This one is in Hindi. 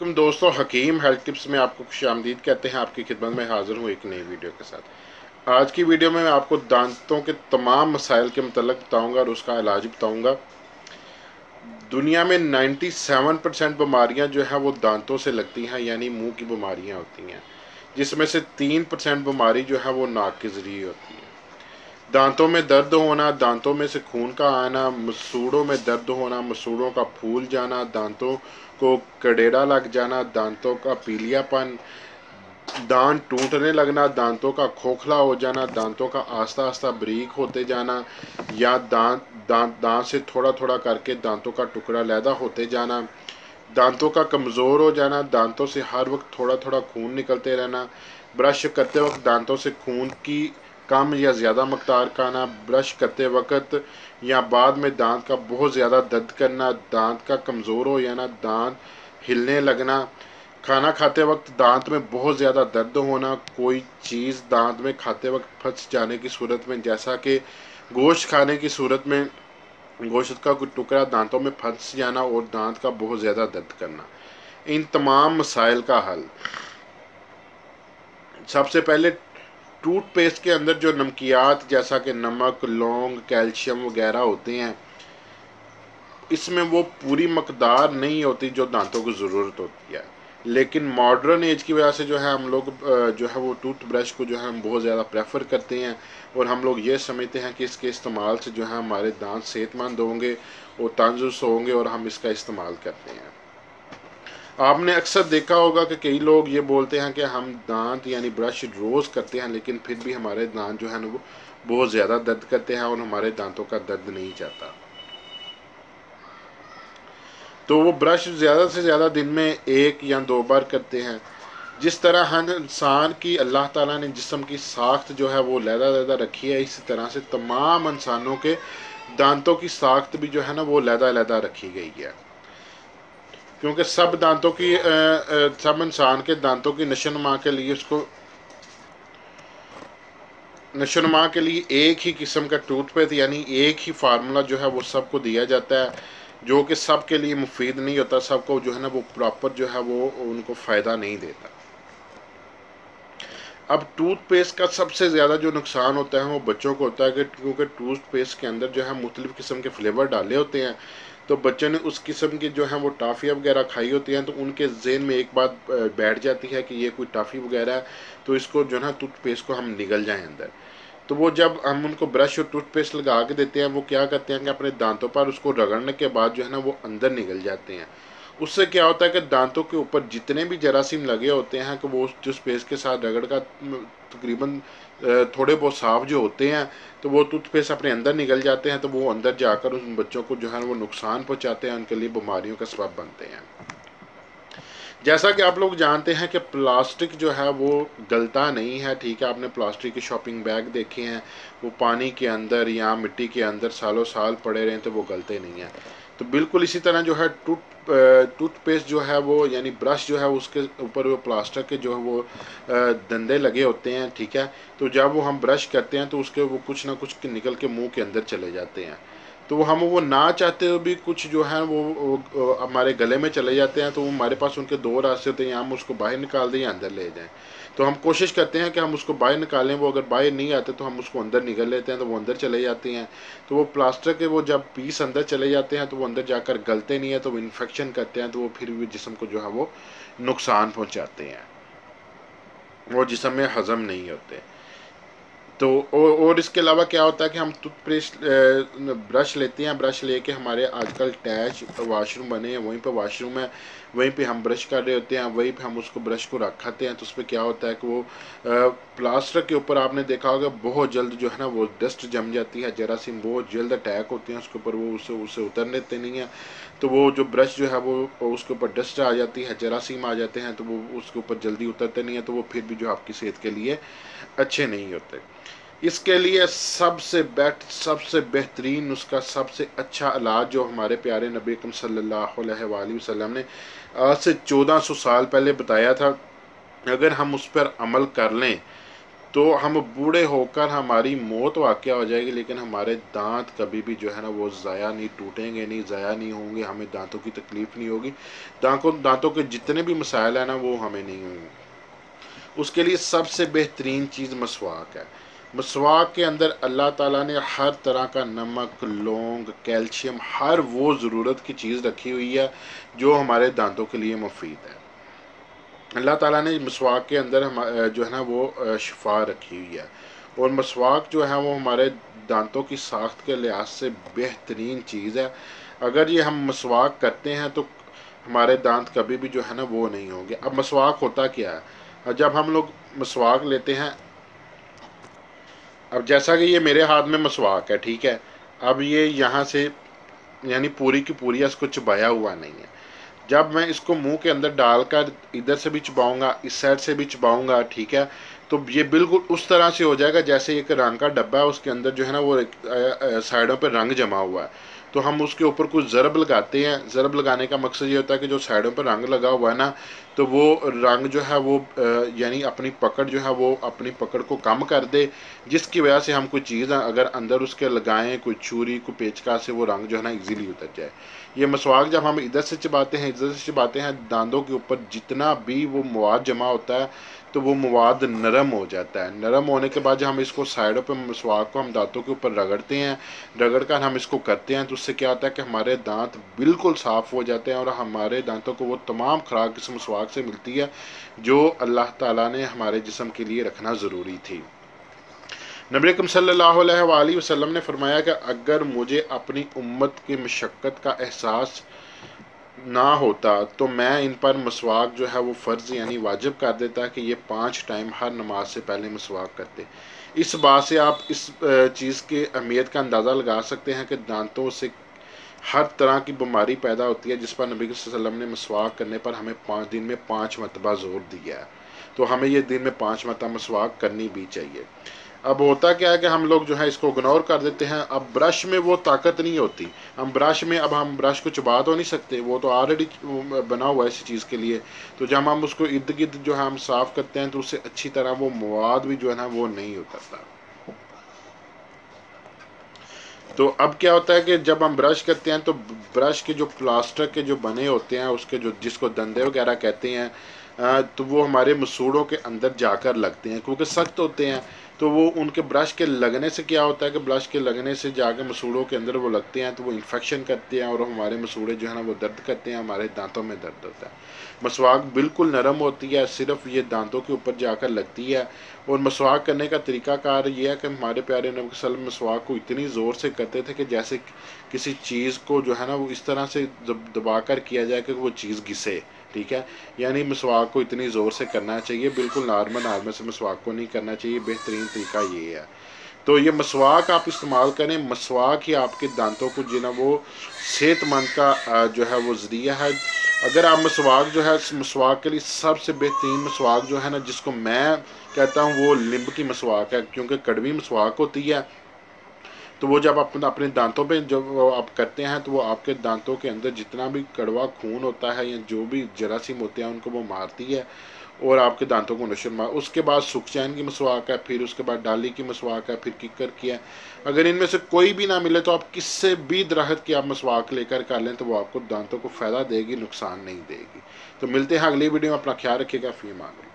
तुम दोस्तों, हकीम हेल्थ टिप्स में आपको खुशामदीद कहते हैं। आपकी खिदमत में हाजिर हूँ एक नई वीडियो के साथ। आज की वीडियो में मैं आपको दांतों के तमाम मसाइल के मतलब बताऊँगा और उसका इलाज बताऊँगा। दुनिया में 97% बीमारियाँ जो है वो दांतों से लगती हैं, यानी मुंह की बीमारियाँ होती हैं, जिसमें से 3% बीमारी जो है वो नाक के ज़रिए होती है। दांतों में दर्द होना, दांतों में से खून का आना, मसूड़ों में दर्द होना, मसूड़ों का फूल जाना, दांतों को कडेरा लग जाना, दांतों का पीलियापन, दांत टूटने लगना, दांतों का खोखला हो जाना, दांतों का आस्ता आस्ता बारीक होते जाना, या दांत दांत दांत से थोड़ा थोड़ा करके दांतों का टुकड़ा लैदा होते जाना, दांतों का कमज़ोर हो जाना, दांतों से हर वक्त थोड़ा थोड़ा खून निकलते रहना, ब्रश करते वक्त दांतों से खून की कम या ज़्यादा मकदार का आना, ब्रश करते वक्त या बाद में दांत का बहुत ज़्यादा दर्द करना, दांत का कमज़ोर हो जाना, दांत हिलने लगना, खाना खाते वक्त दांत में बहुत ज़्यादा दर्द होना, कोई चीज़ दांत में खाते वक्त फंस जाने की सूरत में, जैसा कि गोश्त खाने की सूरत में गोश्त का कोई टुकड़ा दांतों में फंस जाना और दांत का बहुत ज़्यादा दर्द करना। इन तमाम मसाइल का हल सबसे पहले टूथपेस्ट के अंदर जो नमकियात जैसा कि नमक, लौंग, कैल्शियम वगैरह होते हैं, इसमें वो पूरी मकदार नहीं होती जो दांतों की ज़रूरत होती है। लेकिन मॉडर्न एज की वजह से जो है हम लोग जो है वो टूथब्रश को जो है हम बहुत ज़्यादा प्रेफर करते हैं, और हम लोग ये समझते हैं कि इसके इस्तेमाल से जो है हमारे दांत सेहतमंद होंगे और तंदुरुस्त होंगे, और हम इसका इस्तेमाल करते हैं। आपने अक्सर देखा होगा कि कई लोग ये बोलते हैं कि हम दांत यानी ब्रश रोज़ करते हैं, लेकिन फिर भी हमारे दांत जो है ना वो बहुत ज़्यादा दर्द करते हैं और हमारे दांतों का दर्द नहीं जाता। तो वो ब्रश ज़्यादा से ज़्यादा दिन में 1 या 2 बार करते हैं। जिस तरह हर इंसान की अल्लाह ताला ने जिस्म की साख्त जो है वो लैदा रखी है, इसी तरह से तमाम इंसानों के दांतों की साख्त भी जो है ना वो लैदा रखी गई है। क्योंकि सब दांतों की सब इंसान के दांतों की नशोनुमा के लिए उसको नशोनुमा के लिए एक ही किस्म का टूथपेस्ट यानी एक ही फार्मूला जो है वो सबको दिया जाता है, जो कि सबके लिए मुफीद नहीं होता। सबको जो है ना वो प्रॉपर जो है वो उनको फ़ायदा नहीं देता। अब टूथपेस्ट का सबसे ज़्यादा जो नुकसान होता है वो बच्चों को होता है कि क्योंकि टूथपेस्ट के अंदर जो है मुख्तलिफ़ किस्म के फ्लेवर डाले होते हैं, तो बच्चे ने उस किस्म की जो है वो टॉफ़ियाँ वगैरह खाई होती हैं, तो उनके जहन में एक बात बैठ जाती है कि ये कोई टॉफ़ी वगैरह है, तो इसको जो है ना टूथपेस्ट को हम निगल जाएँ अंदर। तो वो जब हम उनको ब्रश और टूथपेस्ट लगा के देते हैं, वो क्या करते हैं कि अपने दांतों पर उसको रगड़ने के बाद जो है ना वो अंदर निकल जाते हैं। उससे क्या होता है कि दांतों के ऊपर जितने भी जरासीम लगे होते हैं कि वो जो पेस्ट के साथ रगड़ का तकरीबन थोड़े बहुत साफ जो होते हैं, तो वो टूथपेस्ट अपने अंदर निकल जाते हैं, तो वो अंदर जाकर उन बच्चों को जो है वो नुकसान पहुंचाते हैं, उनके लिए बीमारियों का सबब बनते हैं। जैसा कि आप लोग जानते हैं कि प्लास्टिक जो है वो गलता नहीं है, ठीक है। आपने प्लास्टिक के शॉपिंग बैग देखे हैं, वो पानी के अंदर या मिट्टी के अंदर सालों साल पड़े रहें तो वो गलते नहीं हैं। तो बिल्कुल इसी तरह जो है टूथपेस्ट जो है वो यानी ब्रश जो है उसके ऊपर वो प्लास्टिक के जो है वो डंडे लगे होते हैं, ठीक है। तो जब वो हम ब्रश करते हैं तो उसके वो कुछ ना कुछ निकल के मुंह के अंदर चले जाते हैं, तो हम वो ना चाहते हुए भी कुछ जो है वो हमारे गले में चले जाते हैं। तो हमारे पास उनके दो रास्ते होते हैं, हम उसको बाहर निकाल दें या अंदर ले जाएं। तो हम कोशिश करते हैं कि हम उसको बाहर निकालें, वो अगर बाहर नहीं आते तो हम उसको अंदर निकल लेते हैं, तो वो अंदर चले जाते हैं। तो वो प्लास्टर के वो जब पीस अंदर चले जाते हैं तो वो अंदर जाकर गलते नहीं है, तो वो इन्फेक्शन करते हैं, तो वो फिर भी जिस्म को जो है वो नुकसान पहुँचाते हैं, वो जिस्म में हज़म नहीं होते। तो और इसके अलावा क्या होता है कि हम टूथपेस्ट ब्रश लेते हैं, ब्रश लेके हमारे आजकल अटैच वाशरूम बने हैं, वहीं पे वॉशरूम है, वहीं पे हम ब्रश कर रहे होते हैं, वहीं पे हम उसको ब्रश को रखाते हैं। तो उस पर क्या होता है कि वो प्लास्टर के ऊपर आपने देखा होगा बहुत जल्द जो है ना वो डस्ट जम जाती है, जरासीम बहुत जल्द अटैक होते हैं उसके ऊपर, वो उसे उतर देते नहीं हैं। तो वो जो ब्रश जो है वो उसके ऊपर डस्ट आ जाती है, जरासीम आ जाते हैं, तो वो उसके ऊपर जल्दी उतरते नहीं हैं, तो वो फिर भी जो आपकी सेहत के लिए अच्छे नहीं होते। इसके लिए सबसे बेहतरीन नुस्खा, सबसे अच्छा इलाज जो हमारे प्यारे नबी अकरम सल्लल्लाहु अलैहि वसल्लम ने आज से 1400 साल पहले बताया था, अगर हम उस पर अमल कर लें तो हम बूढ़े होकर हमारी मौत वाक़या हो जाएगी, लेकिन हमारे दांत कभी भी जो है ना वो ज़ाया नहीं टूटेंगे, नहीं ज़ाया नहीं होंगे, हमें दांतों की तकलीफ़ नहीं होगी। दांतों के जितने भी मसाइल हैं ना वो हमें नहीं होंगे। उसके लिए सबसे बेहतरीन चीज़ मसवाक है। मसवाक के अंदर अल्लाह ताला ने हर तरह का नमक, लौंग, कैल्शियम, हर वो ज़रूरत की चीज़ रखी हुई है जो हमारे दांतों के लिए मुफीद है। अल्लाह ताला ने मसवाक के अंदर हम जो है ना वो शिफा रखी हुई है। और मसवाक जो है वो हमारे दांतों की साख्त के लिहाज से बेहतरीन चीज़ है। अगर ये हम मसवाक करते हैं तो हमारे दांत कभी भी जो है ना वो नहीं होंगे। अब मसवाक होता क्या है? जब हम लोग मसवाक लेते हैं, अब जैसा कि ये मेरे हाथ में मसवाक है, ठीक है, अब ये यहाँ से यानी पूरी की पूरी इसको चबाया हुआ नहीं है। जब मैं इसको मुंह के अंदर डालकर इधर से भी चबाऊंगा, इस साइड से भी चबाऊंगा, ठीक है, तो ये बिल्कुल उस तरह से हो जाएगा जैसे एक रंग का डब्बा है, उसके अंदर जो है ना वो साइडों पे रंग जमा हुआ है। तो हम उसके ऊपर कुछ ज़रब लगाते हैं। ज़रब लगाने का मकसद ये होता है कि जो साइडों पर रंग लगा हुआ है ना, तो वो रंग जो है वो यानी अपनी पकड़ जो है वो अपनी पकड़ को कम कर दे, जिसकी वजह से हम कोई चीज़ अगर अंदर उसके लगाएं, कोई छुरी, कोई पेचकस से, वो रंग जो है ना इजीली उतर जाए। ये मसवाक जब हम इधर से चबाते हैं, इधर से चबाते हैं, दांतों के ऊपर जितना भी वो मवाद जमा होता है तो वो मवाद नरम हो जाता है। नरम होने के बाद जब हम इसको साइडों पे मसवाक को हम दांतों के ऊपर रगड़ते हैं, रगड़ कर हम इसको करते हैं, तो उससे क्या होता है कि हमारे दांत बिल्कुल साफ़ हो जाते हैं और हमारे दांतों को वो तमाम खुराक इस मसवाक से मिलती है जो अल्लाह ताला ने हमारे जिस्म के लिए रखना ज़रूरी थी। नबी अकरम सल्लल्लाहु अलैहि वसल्लम ने फरमाया कि अगर मुझे अपनी उम्मत की मशक्क़त का एहसास ना होता तो मैं इन पर मसवाक जो है वो फ़र्ज़ यानी वाजिब कर देता कि ये 5 टाइम हर नमाज से पहले मसवाक करते। इस बात से आप इस चीज़ की अहमियत का अंदाज़ा लगा सकते हैं कि दांतों से हर तरह की बीमारी पैदा होती है, जिस पर नबी सल्लल्लाहु अलैहि वसल्लम ने मसवाक करने पर हमें 5 दिन में 5 मरतबा ज़ोर दिया है। तो हमें ये दिन में 5 मरतबा मसवाक करनी भी चाहिए। अब होता क्या है कि हम लोग जो है इसको इग्नोर कर देते हैं। अब ब्रश में वो ताकत नहीं होती। हम ब्रश को चबा तो नहीं सकते, वो तो ऑलरेडी बना हुआ है इसी चीज़ के लिए। तो जब हम उसको इर्द गिर्द जो है हम साफ़ करते हैं तो उससे अच्छी तरह वो मवाद भी जो है ना वो नहीं उतरता। तो अब क्या होता है कि जब हम ब्रश करते हैं तो ब्रश के जो प्लास्टिक के जो बने होते हैं, उसके जो जिसको दंदे वगैरह कहते हैं, तो वो हमारे मसूड़ों के अंदर जाकर लगते हैं क्योंकि सख्त होते हैं। तो वो उनके ब्रश के लगने से क्या होता है कि ब्रश के लगने से जाके मसूड़ों के अंदर वो लगते हैं, तो वो इन्फेक्शन करते हैं और हमारे मसूड़े जो है ना वो दर्द करते हैं, हमारे दांतों में दर्द होता है। मसवाक बिल्कुल नरम होती है, सिर्फ ये दांतों के ऊपर जाकर लगती है। और मसवाक करने का तरीक़ाकार ये है कि हमारे प्यारे नबी सल्लल्लाहु अलैहि वसल्लम मसवाक को इतनी ज़ोर से करते थे कि जैसे किसी चीज़ को जो है ना वो इस तरह से दबा कर किया जाए कि वो चीज़ घिसे, ठीक है। यानी मसवाक को इतनी ज़ोर से करना चाहिए, बिल्कुल नॉर्मल से मसवाक को नहीं करना चाहिए। बेहतरीन तरीका ये है। तो ये मसवाक आप इस्तेमाल करें। मसवाक ही आपके दांतों को जो ना वो सेहतमंद का जो है वो ज़रिया है। अगर आप मसवाक जो है, मसवाक के लिए सबसे बेहतरीन मसवाक जो है ना जिसको मैं कहता हूँ वो लींब की मसवाक है, क्योंकि कड़वी मसवाक होती है। तो वो जब अपने दांतों पे जब आप करते हैं तो वो आपके दांतों के अंदर जितना भी कड़वा खून होता है या जो भी जरासीम होते हैं उनको वो मारती है और आपके दांतों को नशर मार। उसके बाद सुखचैन की मसवाक है, फिर उसके बाद डाली की मसवाक है, फिर किक्कर की है। अगर इनमें से कोई भी ना मिले तो आप किससे भी दरख्त की आप मसवाक लेकर कर लें तो वो आपको दांतों को फ़ायदा देगी, नुकसान नहीं देगी। तो मिलते हैं अगली वीडियो में। अपना ख्याल रखिएगा। फ़ी अमान अल्लाह।